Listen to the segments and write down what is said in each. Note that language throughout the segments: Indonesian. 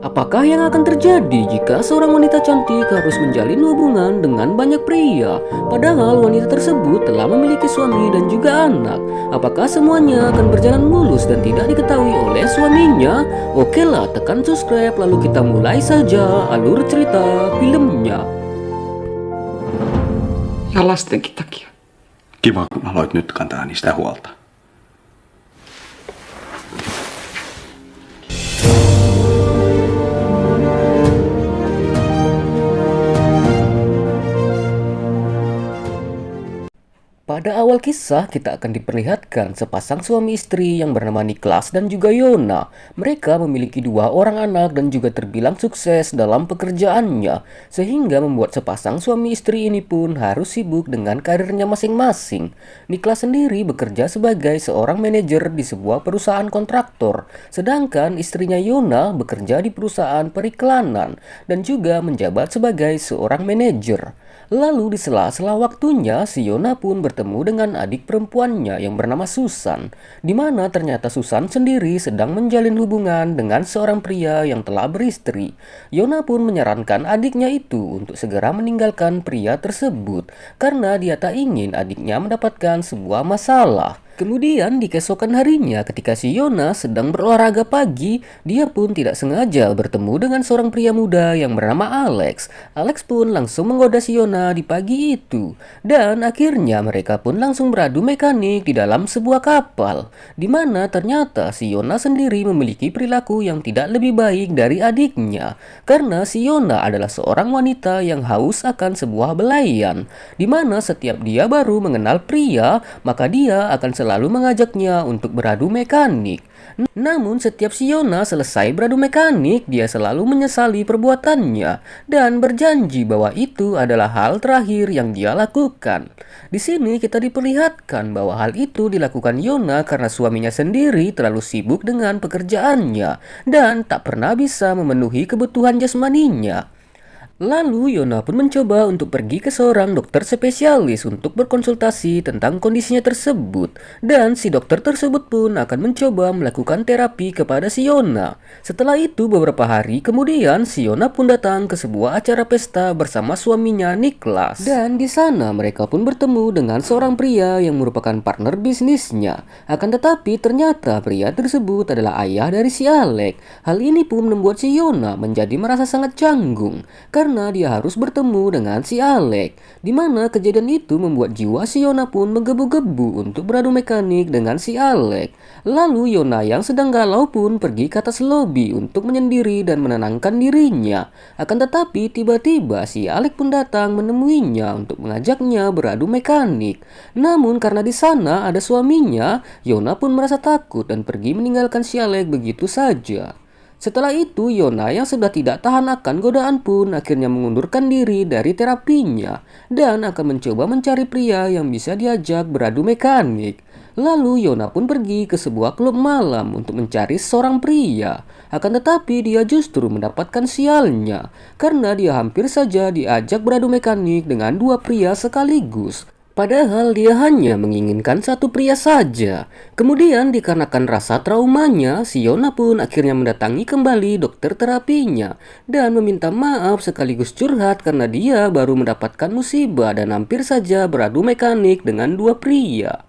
Apakah yang akan terjadi jika seorang wanita cantik harus menjalin hubungan dengan banyak pria, padahal wanita tersebut telah memiliki suami dan juga anak? Apakah semuanya akan berjalan mulus dan tidak diketahui oleh suaminya? Oke lah, tekan subscribe lalu kita mulai saja alur cerita filmnya. Ja lastenkin takia. Kiva, kun aloit nyt kantaa niistä huolta. Pada awal kisah, kita akan diperlihatkan sepasang suami istri yang bernama Niklas dan juga Yona. Mereka memiliki dua orang anak dan juga terbilang sukses dalam pekerjaannya, sehingga membuat sepasang suami istri ini pun harus sibuk dengan karirnya masing-masing. Niklas sendiri bekerja sebagai seorang manajer di sebuah perusahaan kontraktor, sedangkan istrinya Yona bekerja di perusahaan periklanan dan juga menjabat sebagai seorang manajer. Lalu di sela-sela waktunya, si Yona pun bertemu dengan adik perempuannya yang bernama Susan, di mana ternyata Susan sendiri sedang menjalin hubungan dengan seorang pria yang telah beristri. Yona pun menyarankan adiknya itu untuk segera meninggalkan pria tersebut, karena dia tak ingin adiknya mendapatkan sebuah masalah. Kemudian di keesokan harinya ketika si Yona sedang berolahraga pagi, dia pun tidak sengaja bertemu dengan seorang pria muda yang bernama Alex. Alex pun langsung menggoda si Yona di pagi itu. Dan akhirnya mereka pun langsung beradu mekanik di dalam sebuah kapal. Di mana ternyata si Yona sendiri memiliki perilaku yang tidak lebih baik dari adiknya. Karena si Yona adalah seorang wanita yang haus akan sebuah belayan. Di mana setiap dia baru mengenal pria, maka dia akan selalu mengajaknya untuk beradu mekanik. Namun setiap si Yona selesai beradu mekanik, dia selalu menyesali perbuatannya dan berjanji bahwa itu adalah hal terakhir yang dia lakukan. Di sini kita diperlihatkan bahwa hal itu dilakukan Yona karena suaminya sendiri terlalu sibuk dengan pekerjaannya dan tak pernah bisa memenuhi kebutuhan jasmaninya. Lalu Yona pun mencoba untuk pergi ke seorang dokter spesialis untuk berkonsultasi tentang kondisinya tersebut. Dan si dokter tersebut pun akan mencoba melakukan terapi kepada si Yona. Setelah itu beberapa hari kemudian si Yona pun datang ke sebuah acara pesta bersama suaminya Niklas. Dan di sana mereka pun bertemu dengan seorang pria yang merupakan partner bisnisnya. Akan tetapi ternyata pria tersebut adalah ayah dari si Alex. Hal ini pun membuat si Yona menjadi merasa sangat canggung karena dia harus bertemu dengan si Alex, di mana kejadian itu membuat jiwa si Yona pun menggebu-gebu untuk beradu mekanik dengan si Alex. Lalu Yona yang sedang galau pun pergi ke atas lobi untuk menyendiri dan menenangkan dirinya. Akan tetapi tiba-tiba si Alex pun datang menemuinya untuk mengajaknya beradu mekanik. Namun karena di sana ada suaminya, Yona pun merasa takut dan pergi meninggalkan si Alex begitu saja. Setelah itu, Yona yang sudah tidak tahan akan godaan pun akhirnya mengundurkan diri dari terapinya dan akan mencoba mencari pria yang bisa diajak beradu mekanik. Lalu Yona pun pergi ke sebuah klub malam untuk mencari seorang pria. Akan tetapi dia justru mendapatkan sialnya karena dia hampir saja diajak beradu mekanik dengan dua pria sekaligus. Padahal dia hanya menginginkan satu pria saja. Kemudian dikarenakan rasa traumanya, si Yona pun akhirnya mendatangi kembali dokter terapinya dan meminta maaf sekaligus curhat karena dia baru mendapatkan musibah dan hampir saja beradu mekanik dengan dua pria.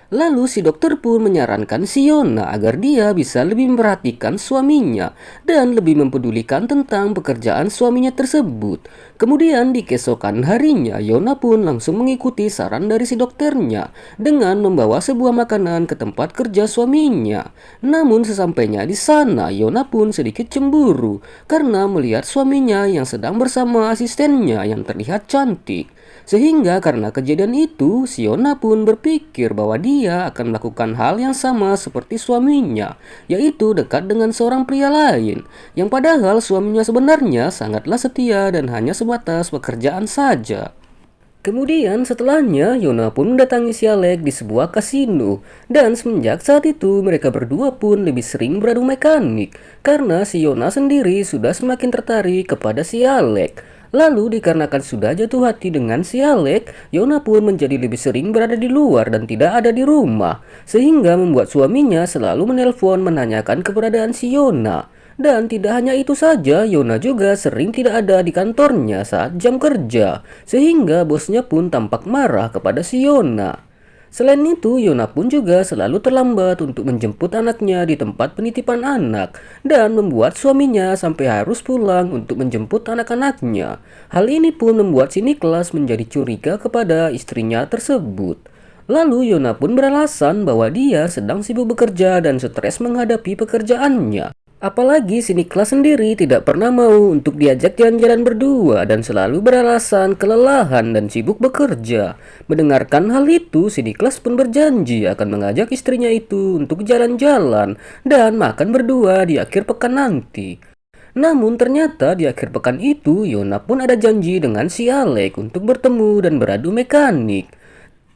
Lalu si dokter pun menyarankan si Yona agar dia bisa lebih memperhatikan suaminya dan lebih mempedulikan tentang pekerjaan suaminya tersebut. Kemudian di keesokan harinya Yona pun langsung mengikuti saran dari si dokternya dengan membawa sebuah makanan ke tempat kerja suaminya. Namun sesampainya di sana Yona pun sedikit cemburu karena melihat suaminya yang sedang bersama asistennya yang terlihat cantik. Sehingga karena kejadian itu, si Yona pun berpikir bahwa dia akan melakukan hal yang sama seperti suaminya, yaitu dekat dengan seorang pria lain, yang padahal suaminya sebenarnya sangatlah setia dan hanya sebatas pekerjaan saja. Kemudian setelahnya, Yona pun mendatangi si Alex di sebuah kasino. Dan semenjak saat itu, mereka berdua pun lebih sering beradu mekanik. Karena si Yona sendiri sudah semakin tertarik kepada si Alex. Lalu dikarenakan sudah jatuh hati dengan si Alex, Yona pun menjadi lebih sering berada di luar dan tidak ada di rumah. Sehingga membuat suaminya selalu menelpon menanyakan keberadaan si Yona. Dan tidak hanya itu saja, Yona juga sering tidak ada di kantornya saat jam kerja, sehingga bosnya pun tampak marah kepada si Yona. Selain itu, Yona pun juga selalu terlambat untuk menjemput anaknya di tempat penitipan anak dan membuat suaminya sampai harus pulang untuk menjemput anak-anaknya. Hal ini pun membuat si Niklas menjadi curiga kepada istrinya tersebut. Lalu Yona pun beralasan bahwa dia sedang sibuk bekerja dan stres menghadapi pekerjaannya. Apalagi si Niklas sendiri tidak pernah mau untuk diajak jalan-jalan berdua dan selalu beralasan kelelahan dan sibuk bekerja. Mendengarkan hal itu, si Niklas pun berjanji akan mengajak istrinya itu untuk jalan-jalan dan makan berdua di akhir pekan nanti. Namun ternyata di akhir pekan itu, Yona pun ada janji dengan si Alek untuk bertemu dan beradu mekanik.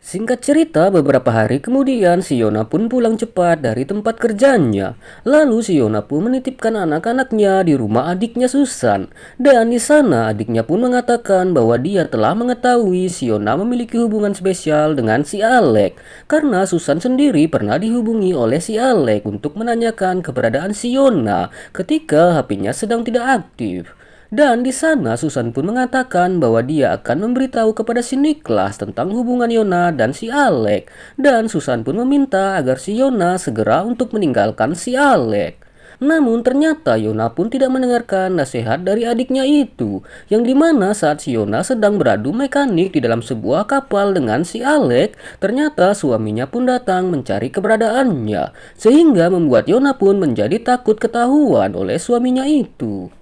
Singkat cerita, beberapa hari kemudian si Yona pun pulang cepat dari tempat kerjanya. Lalu si Yona pun menitipkan anak-anaknya di rumah adiknya Susan. Dan di sana adiknya pun mengatakan bahwa dia telah mengetahui si Yona memiliki hubungan spesial dengan si Alek. Karena Susan sendiri pernah dihubungi oleh si Alek untuk menanyakan keberadaan si Yona ketika HP-nya sedang tidak aktif. Dan di sana Susan pun mengatakan bahwa dia akan memberitahu kepada si Niklas tentang hubungan Yona dan si Alek. Dan Susan pun meminta agar si Yona segera untuk meninggalkan si Alek. Namun ternyata Yona pun tidak mendengarkan nasihat dari adiknya itu, yang dimana saat si Yona sedang beradu mekanik di dalam sebuah kapal dengan si Alek, ternyata suaminya pun datang mencari keberadaannya, sehingga membuat Yona pun menjadi takut ketahuan oleh suaminya itu.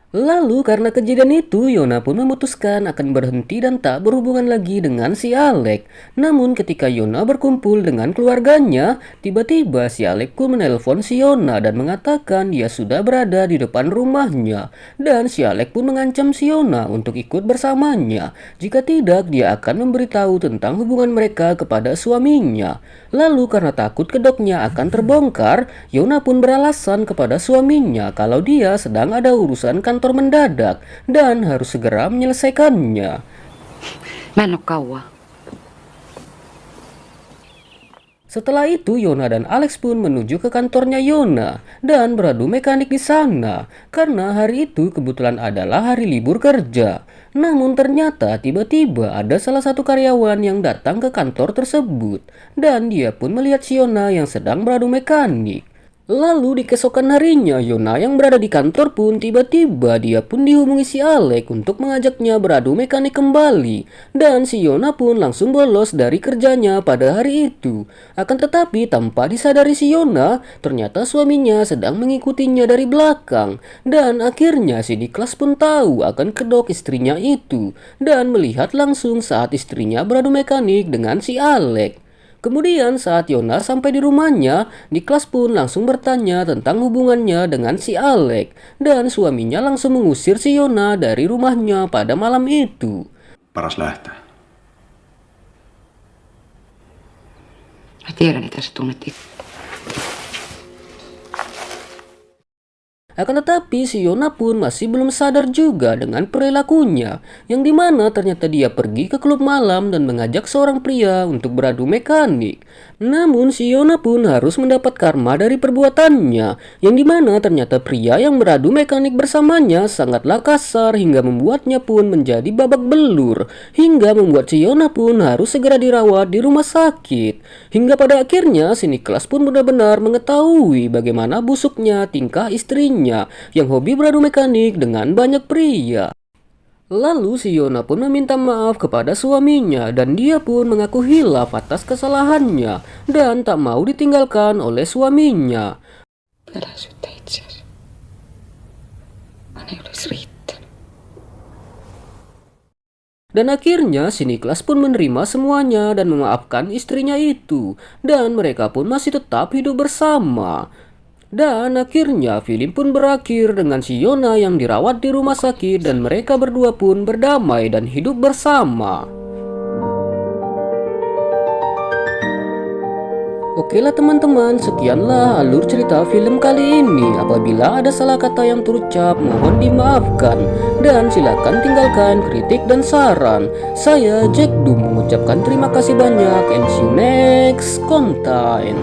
Lalu karena kejadian itu, Yona pun memutuskan akan berhenti dan tak berhubungan lagi dengan si Alek. Namun ketika Yona berkumpul dengan keluarganya, tiba-tiba si Alek pun menelpon si Yona dan mengatakan dia sudah berada di depan rumahnya. Dan si Alek pun mengancam si Yona untuk ikut bersamanya. Jika tidak, dia akan memberitahu tentang hubungan mereka kepada suaminya. Lalu karena takut kedoknya akan terbongkar, Yona pun beralasan kepada suaminya kalau dia sedang ada urusan kantor mendadak dan harus segera menyelesaikannya. Mä en oo kauan. Setelah itu, Yona dan Alex pun menuju ke kantornya Yona dan beradu mekanik di sana karena hari itu kebetulan adalah hari libur kerja. Namun ternyata tiba-tiba ada salah satu karyawan yang datang ke kantor tersebut dan dia pun melihat si Yona yang sedang beradu mekanik. Lalu di keesokan harinya, Yona yang berada di kantor pun tiba-tiba dia pun dihubungi si Alek untuk mengajaknya beradu mekanik kembali. Dan si Yona pun langsung bolos dari kerjanya pada hari itu. Akan tetapi tanpa disadari si Yona, ternyata suaminya sedang mengikutinya dari belakang. Dan akhirnya si Niklas pun tahu akan kedok istrinya itu dan melihat langsung saat istrinya beradu mekanik dengan si Alek. Kemudian saat Yona sampai di rumahnya, Niklas pun langsung bertanya tentang hubungannya dengan si Alek. Dan suaminya langsung mengusir si Yona dari rumahnya pada malam itu. Paras lähteä. Mä tiedän, että sä tunnet itse. Akan tetapi si Yona pun masih belum sadar juga dengan perilakunya, yang dimana ternyata dia pergi ke klub malam dan mengajak seorang pria untuk beradu mekanik. Namun si Yona pun harus mendapat karma dari perbuatannya, yang dimana ternyata pria yang beradu mekanik bersamanya sangatlah kasar hingga membuatnya pun menjadi babak belur, hingga membuat si Yona pun harus segera dirawat di rumah sakit. Hingga pada akhirnya si Niklas pun benar-benar mengetahui bagaimana busuknya tingkah istrinya yang hobi beradu mekanik dengan banyak pria. Lalu si Yona pun meminta maaf kepada suaminya dan dia pun mengaku hilaf atas kesalahannya dan tak mau ditinggalkan oleh suaminya. Älä syytä itseäsi. Hän ei olisi riittänyt. Dan akhirnya si Niklas pun menerima semuanya dan memaafkan istrinya itu dan mereka pun masih tetap hidup bersama. Dan akhirnya film pun berakhir dengan si Yona yang dirawat di rumah sakit dan mereka berdua pun berdamai dan hidup bersama. Okelah teman-teman, sekianlah alur cerita film kali ini. Apabila ada salah kata yang terucap, mohon dimaafkan. Dan silakan tinggalkan kritik dan saran. Saya Jack Doom mengucapkan terima kasih banyak and see you next content.